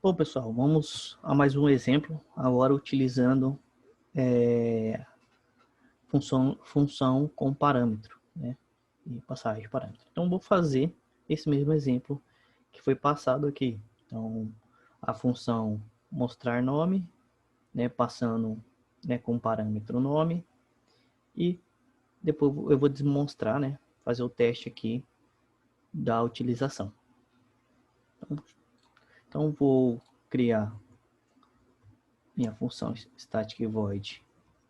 Bom, pessoal, vamos a mais um exemplo, agora utilizando função com parâmetro, né? E passagem de parâmetro. Então, vou fazer esse mesmo exemplo que foi passado aqui. Então, a função mostrar nome, né, passando, né, com parâmetro nome, e depois eu vou demonstrar, né, fazer o teste aqui da utilização. Então vou criar minha função static void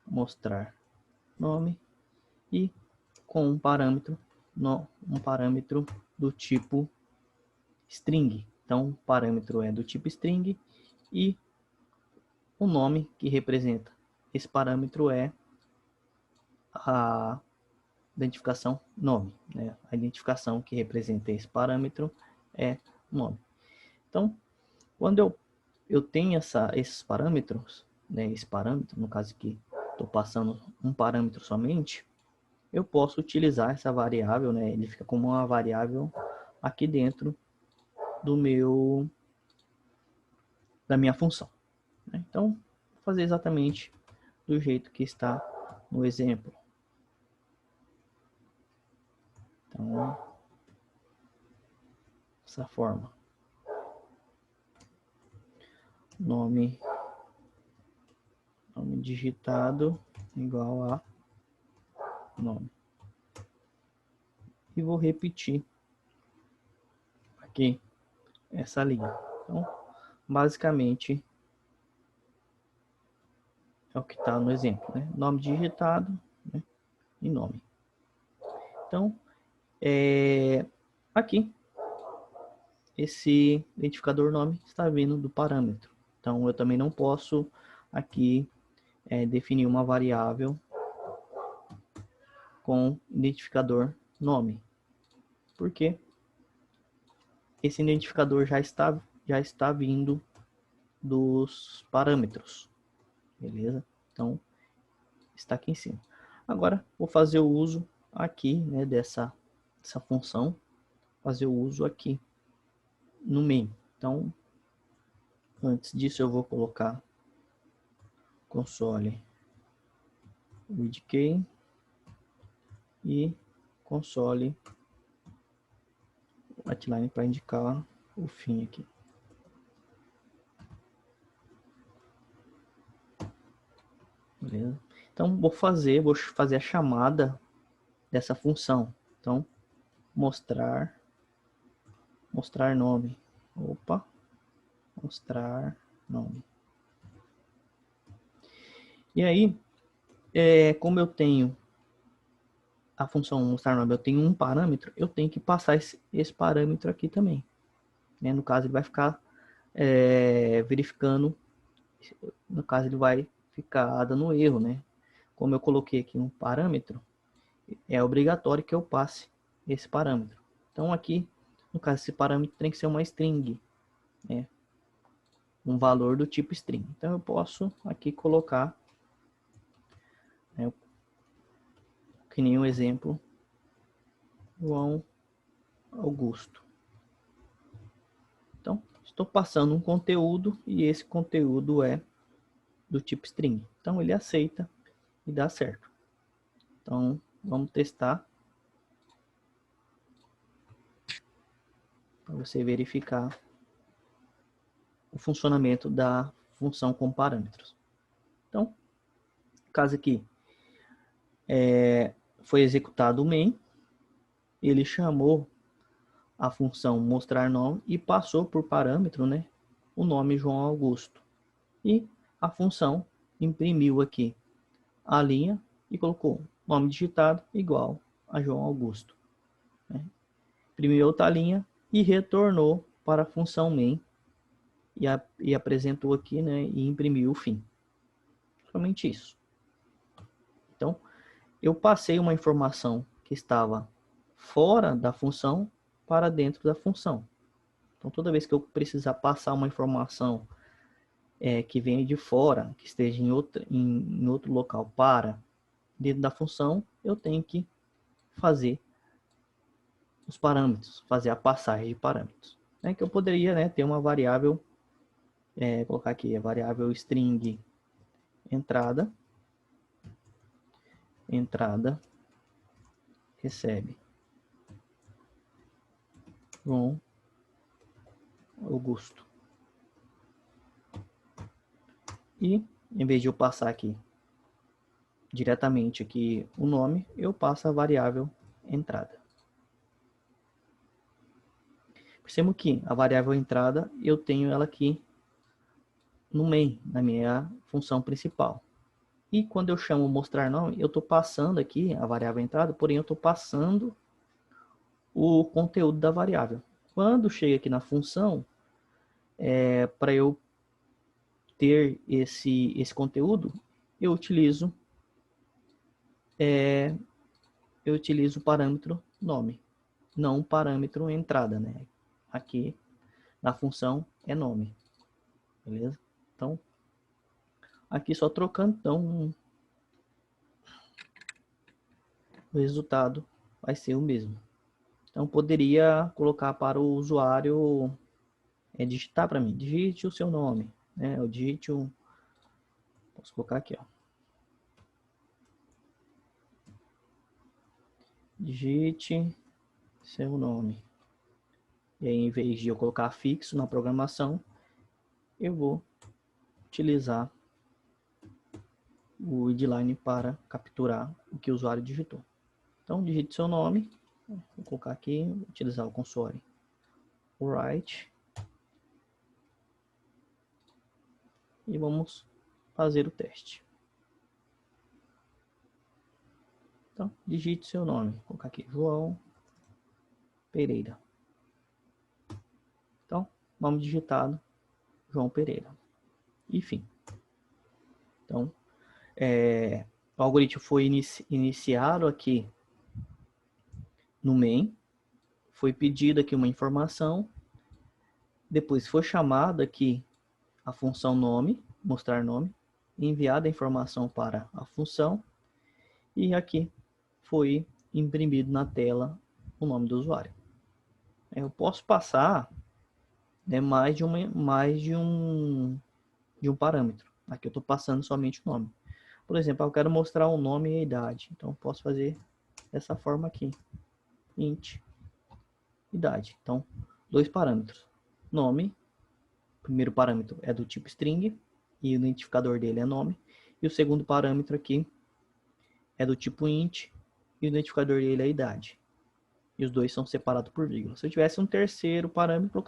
mostrar nome e com um parâmetro do tipo string. Então o parâmetro é do tipo string e o nome que representa esse parâmetro é a identificação nome, né? A identificação que representa esse parâmetro é nome. Então, quando eu tenho esses parâmetros, né, esse parâmetro, no caso aqui, estou passando um parâmetro somente, eu posso utilizar essa variável, né, ele fica como uma variável aqui dentro da minha função. Né? Então, vou fazer exatamente do jeito que está no exemplo. Então, dessa forma. Nome digitado igual a nome. E vou repetir aqui essa linha. Então, basicamente, é o que está no exemplo, né? Nome digitado, né? E nome. Então, aqui, esse identificador nome está vindo do parâmetro. Então, eu também não posso aqui definir uma variável com identificador nome. Porque esse identificador já está vindo dos parâmetros. Beleza? Então, está aqui em cima. Agora, vou fazer o uso aqui, né, dessa função, fazer o uso aqui no main. Então, antes disso eu vou colocar console with key e console line para indicar o fim aqui. Beleza? Então, vou fazer a chamada dessa função. Então, mostrar nome. Opa, mostrar nome. E aí, como eu tenho a função mostrar nome, eu tenho um parâmetro, eu tenho que passar esse parâmetro aqui também. Né? No caso, ele vai ficar verificando, no caso, ele vai ficar dando erro, né? Como eu coloquei aqui um parâmetro, é obrigatório que eu passe esse parâmetro. Então, aqui, no caso, esse parâmetro tem que ser uma string, né? Um valor do tipo string. Então, eu posso aqui colocar, né, que nem um exemplo, João Augusto. Então, estou passando um conteúdo e esse conteúdo é do tipo string. Então, ele aceita e dá certo. Então, vamos testar para você verificar o funcionamento da função com parâmetros. Então, no caso aqui, foi executado o main, ele chamou a função mostrar nome e passou por parâmetro, né, o nome João Augusto. E a função imprimiu aqui a linha e colocou nome digitado igual a João Augusto. Né? Imprimiu outra linha e retornou para a função main e apresentou aqui, né, e imprimiu o fim. Somente isso. Então, eu passei uma informação que estava fora da função para dentro da função. Então, toda vez que eu precisar passar uma informação que venha de fora, que esteja em outro local para dentro da função, eu tenho que fazer os parâmetros, fazer a passagem de parâmetros. Que eu poderia, né, ter uma variável colocar aqui a variável string entrada recebe João Augusto. E em vez de eu passar aqui diretamente aqui o nome, eu passo a variável entrada. Percebo que a variável entrada eu tenho ela aqui no main, na minha função principal. E quando eu chamo mostrar nome, eu estou passando aqui a variável entrada, porém eu estou passando o conteúdo da variável. Quando chega aqui na função, para eu ter esse conteúdo, eu utilizo o parâmetro nome, não o parâmetro entrada, né? Aqui na função é nome, beleza? Então, aqui só trocando, então o resultado vai ser o mesmo. Então, poderia colocar para o usuário digitar para mim, digite o seu nome, né? Eu digite um, posso colocar aqui, ó. Digite seu nome. E aí, em vez de eu colocar fixo na programação, eu vou utilizar o readline para capturar o que o usuário digitou. Então, digite seu nome. Vou colocar aqui, utilizar o console write. E vamos fazer o teste. Então, digite seu nome. Vou colocar aqui, João Pereira. Então, nome digitado, João Pereira. Enfim. Então, o algoritmo foi iniciado aqui no main. Foi pedida aqui uma informação. Depois foi chamada aqui a função nome, mostrar nome. Enviada a informação para a função. E aqui foi imprimido na tela o nome do usuário. Eu posso passar mais de um parâmetro. Aqui eu estou passando somente o nome. Por exemplo, eu quero mostrar o nome e a idade. Então, eu posso fazer dessa forma aqui. Int, idade. Então, dois parâmetros. Nome, o primeiro parâmetro é do tipo string, e o identificador dele é nome. E o segundo parâmetro aqui é do tipo int, e o identificador dele é idade. E os dois são separados por vírgula. Se eu tivesse um terceiro parâmetro,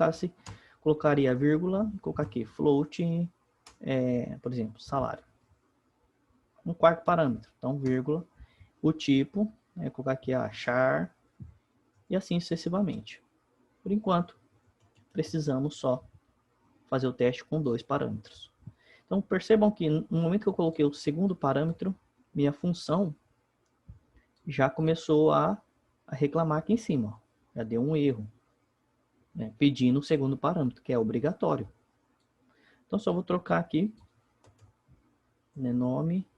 colocaria vírgula, colocar aqui float, por exemplo, salário. Um quarto parâmetro, então vírgula, o tipo, colocar aqui char, e assim sucessivamente. Por enquanto, precisamos só fazer o teste com dois parâmetros. Então percebam que no momento que eu coloquei o segundo parâmetro, minha função já começou a reclamar aqui em cima. Já deu um erro, né, pedindo o segundo parâmetro, que é obrigatório. Então só vou trocar aqui, né, nome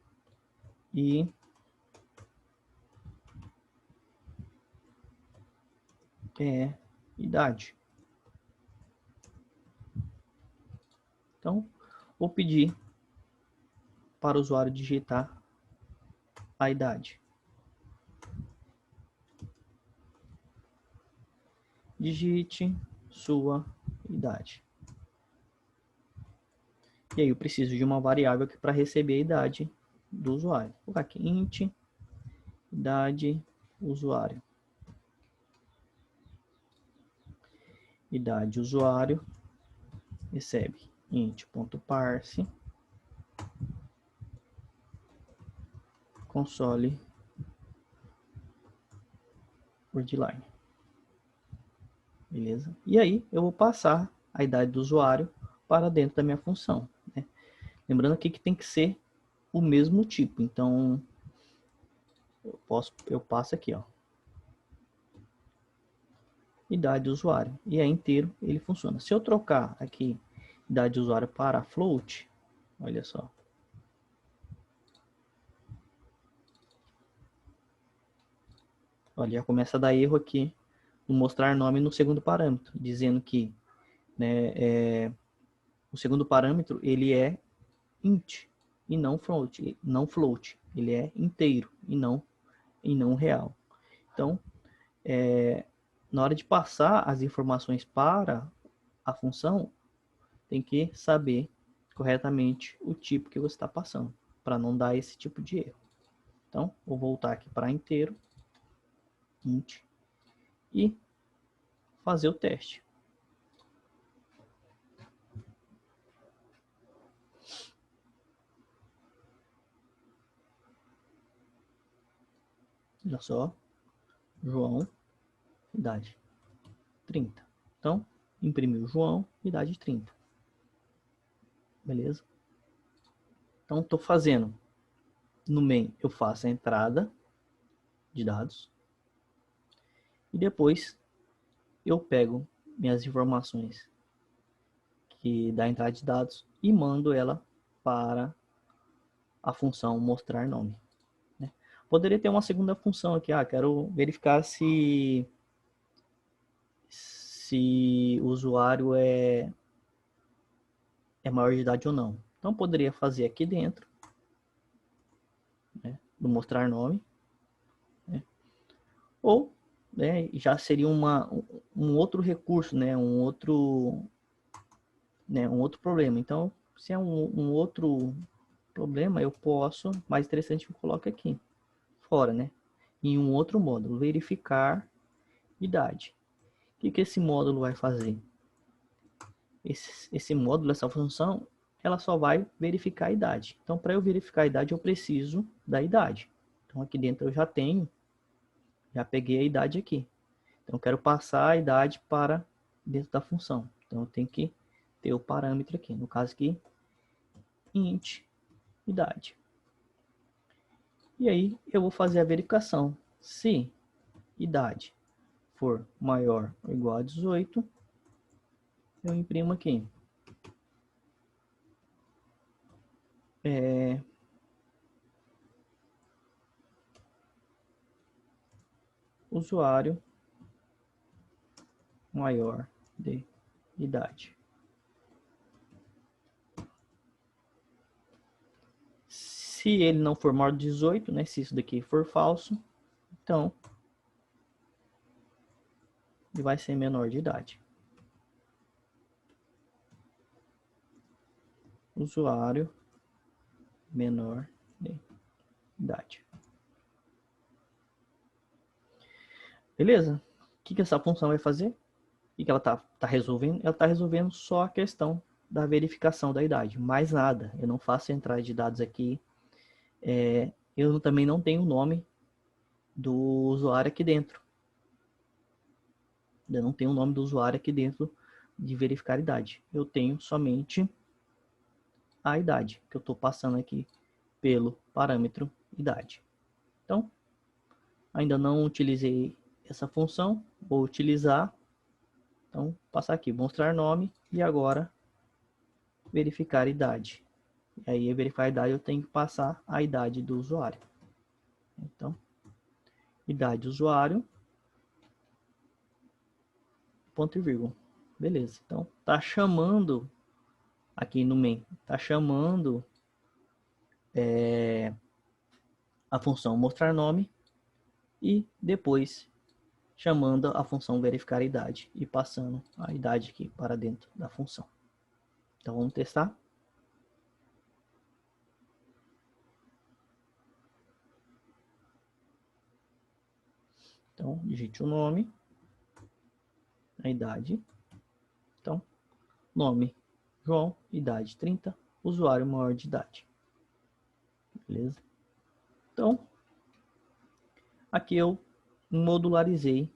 e idade. Então, vou pedir para o usuário digitar a idade. Digite sua idade. E aí eu preciso de uma variável aqui para receber a idade do usuário. Vou colocar aqui int idade usuário. Idade usuário recebe int.parse console wordline. Beleza? E aí eu vou passar a idade do usuário para dentro da minha função, né? Lembrando aqui que tem que ser o mesmo tipo. Então eu passo aqui, ó, idade do usuário, e é inteiro, ele funciona. Se eu trocar aqui idade do usuário para float, olha só, olha, já começa a dar erro aqui no mostrar nome no segundo parâmetro, dizendo que, né, O segundo parâmetro, ele é int e não float. Ele é inteiro e não real. Então, na hora de passar as informações para a função, tem que saber corretamente o tipo que você está passando, para não dar esse tipo de erro. Então, vou voltar aqui para inteiro, int, e fazer o teste. Olha só, João, idade 30. Então, imprimiu João, idade 30. Beleza? Então, estou fazendo. No main, eu faço a entrada de dados. E depois, eu pego minhas informações da entrada de dados e mando ela para a função mostrar nome. Né? Poderia ter uma segunda função aqui. Quero verificar se o usuário é maior de idade ou não. Então, poderia fazer aqui dentro, né, do mostrar nome, né, ou, né, já seria um outro recurso, né, um outro problema. Então, se é um outro problema, eu posso, mais interessante eu coloco aqui, fora, né, em um outro módulo, verificar idade. O que esse módulo vai fazer? Esse módulo, essa função, ela só vai verificar a idade. Então, para eu verificar a idade, eu preciso da idade. Então, aqui dentro eu já peguei a idade aqui. Então, eu quero passar a idade para dentro da função. Então, eu tenho que ter o parâmetro aqui. No caso aqui, int idade. E aí, eu vou fazer a verificação. Se idade for maior ou igual a 18, eu imprimo aqui. Usuário maior de idade. Se ele não for maior de 18, né, se isso daqui for falso, então ele vai ser menor de idade. Usuário menor de idade. Beleza? O que essa função vai fazer? O que ela está resolvendo? Ela está resolvendo só a questão da verificação da idade. Mais nada. Eu não faço entrada de dados aqui. Eu também não tenho o nome do usuário aqui dentro. Eu não tenho o nome do usuário aqui dentro de verificar a idade. Eu tenho somente a idade que eu estou passando aqui pelo parâmetro idade. Então, ainda não utilizei essa função, vou utilizar. Então, passar aqui, mostrar nome e agora verificar idade. E aí, verificar a idade, eu tenho que passar a idade do usuário. Então, idade do usuário, ponto e vírgula. Beleza. Então, tá chamando aqui no main, tá chamando a função mostrar nome e depois chamando a função verificar a idade e passando a idade aqui para dentro da função. Então, vamos testar. Então, digite o nome, a idade. Então, nome João, idade 30, usuário maior de idade. Beleza? Então, aqui eu modularizei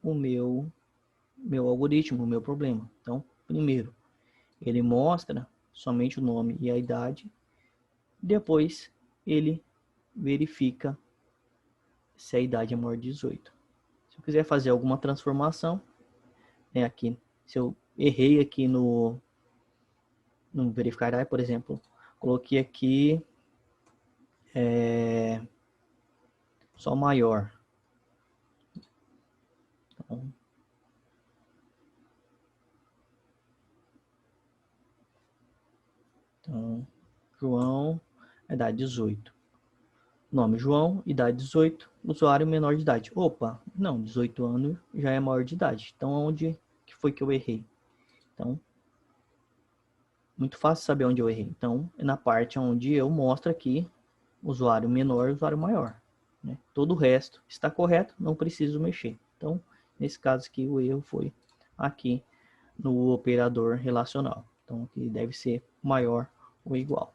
o meu algoritmo, o meu problema. Então, primeiro, ele mostra somente o nome e a idade. Depois, ele verifica se a idade é maior de 18. Se eu quiser fazer alguma transformação, né, aqui, se eu errei aqui no verificar, por exemplo, coloquei aqui só maior. Então, Então, João, idade 18. Nome João, idade 18, usuário menor de idade. Opa, não, 18 anos já é maior de idade. Então, onde que foi que eu errei? Então, muito fácil saber onde eu errei. Então, é na parte onde eu mostro aqui usuário menor e usuário maior. Né? Todo o resto está correto, não preciso mexer. Então, nesse caso aqui, o erro foi aqui no operador relacional. Então, aqui deve ser maior ou igual.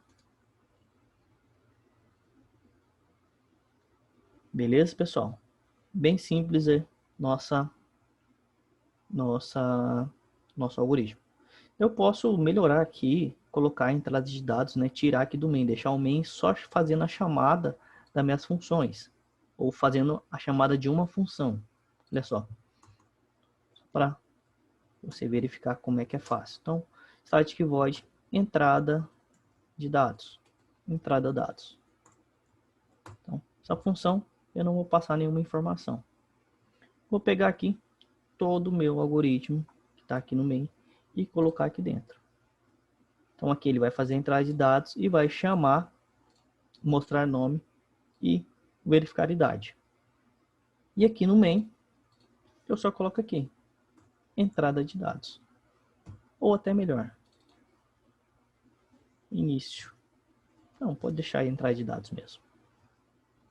Beleza, pessoal? Bem simples é nosso algoritmo. Eu posso melhorar aqui, colocar a entrada de dados, né, tirar aqui do main, deixar o main só fazendo a chamada das minhas funções, ou fazendo a chamada de uma função. Olha só, para você verificar como é que é fácil. Então, static void, entrada de dados, entrada dados. Então, essa função eu não vou passar nenhuma informação. Vou pegar aqui todo o meu algoritmo que está aqui no main e colocar aqui dentro. Então aqui ele vai fazer a entrada de dados e vai chamar, mostrar nome e verificar idade. E aqui no main eu só coloco aqui entrada de dados. Ou até melhor, início. Não, pode deixar aí entrada de dados mesmo.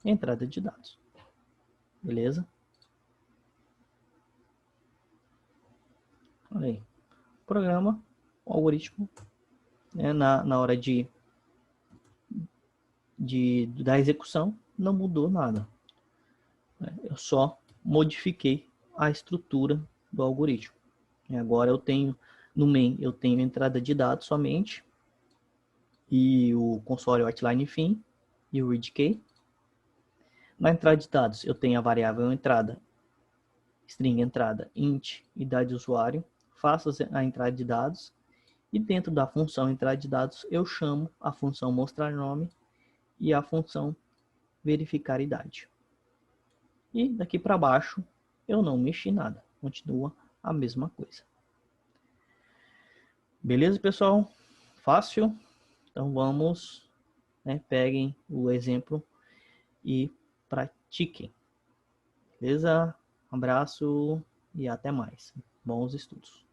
Entrada de dados. Beleza? Olha aí. Programa, o algoritmo, né, na hora da execução, não mudou nada. Eu só modifiquei a estrutura do algoritmo. E agora eu tenho, no main, eu tenho entrada de dados somente, e o console outline fim, e o read key. Na entrada de dados, eu tenho a variável entrada, string entrada, int, idade do usuário, faço a entrada de dados, e dentro da função entrada de dados, eu chamo a função mostrar nome e a função verificar idade. E daqui para baixo, eu não mexi nada, continua a mesma coisa. Beleza, pessoal? Fácil? Então vamos, né, peguem o exemplo e pratiquem. Beleza? Um abraço e até mais. Bons estudos.